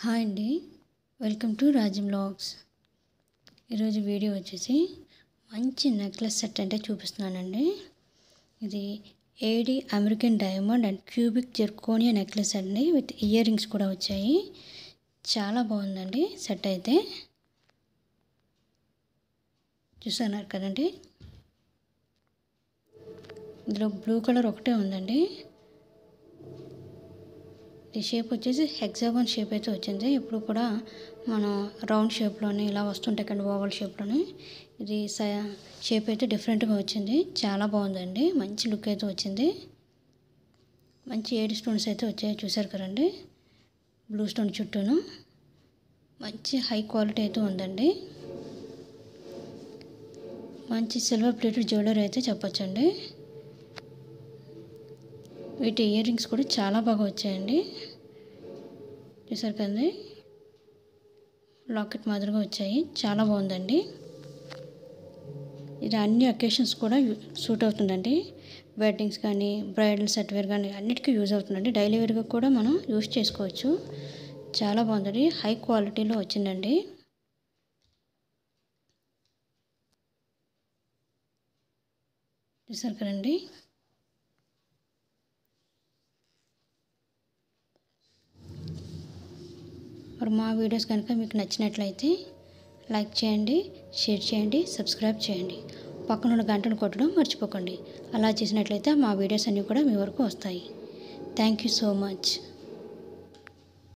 Hi అండి, welcome to Rajam vlogs. ఈరోజు video వచ్చేసి మంచి నెక్లెస్ సెట్ అంటే చూపిస్తున్నానండి. ఇది AD American diamond and cubic zirconia necklace అండి, విత్ ఇయర్ రింగ్స్ కూడా వచ్చాయి. చాలా బాగుందండి సెట్ అయితే. చూస్తున్నారు కదండి, ఇందులో బ్లూ కలర్ ఒకటే ఉందండి. ఈ షేప్ వచ్చేసి హెక్సాగాన్ షేప్ అయితే వచ్చింది. ఇప్పుడు కూడా మనం రౌండ్ షేప్లోనే ఇలా వస్తుంటాయి కానీ ఓవల్ షేప్లోనే ఇది షేప్ అయితే డిఫరెంట్గా వచ్చింది. చాలా బాగుందండి, మంచి లుక్ అయితే వచ్చింది. మంచి 7 స్టోన్స్ అయితే వచ్చాయి, చూసారు కదండి. బ్లూ స్టోన్ చుట్టూను మంచి హై క్వాలిటీ అయితే ఉందండి. మంచి సిల్వర్ ప్లేటెడ్ జ్యువెలరీ అయితే చెప్పొచ్చండి. వీటి ఇయర్ రింగ్స్ కూడా చాలా బాగా వచ్చాయండి. చూసారు కదండి, లాకెట్ మాదిరిగా వచ్చాయి. చాలా బాగుందండి. ఇది అన్ని అకేషన్స్ కూడా సూట్ అవుతుందండి. వెడ్డింగ్స్ కానీ, బ్రైడల్ సెట్ వేర్ కానీ అన్నిటికీ యూజ్ అవుతుందండి. డైలీ వేర్గా కూడా మనం యూజ్ చేసుకోవచ్చు. చాలా బాగుందండి, హై క్వాలిటీలో వచ్చిందండి. చూసారు కదండి. మరి మా వీడియోస్ కనుక మీకు నచ్చినట్లయితే లైక్ చేయండి, షేర్ చేయండి, సబ్స్క్రైబ్ చేయండి. పక్కన ఉన్న గంటను కొట్టడం మర్చిపోకండి. అలా చేసినట్లయితే మా వీడియోస్ అన్నీ కూడా మీ వరకు వస్తాయి. Thank you so much.